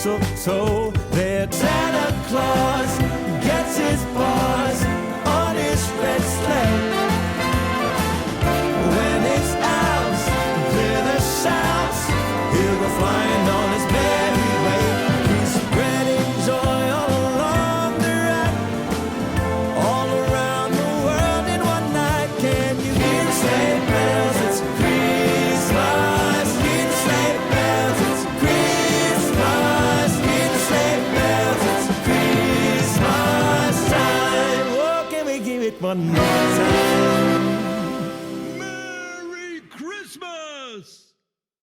mistletoe. That Santa Claus gets his paws on his red sleigh. When his elves clear the shouts, he'll go flying on his merry way. He's spreading joy all along the route, all around the world in one night. Can you hear the sleigh bells? It's Christmas. Hear the sleigh bells. It's Christmas. Hear the sleigh bells. It's Christmas time. Oh, can we give it one more time? Merry Christmas!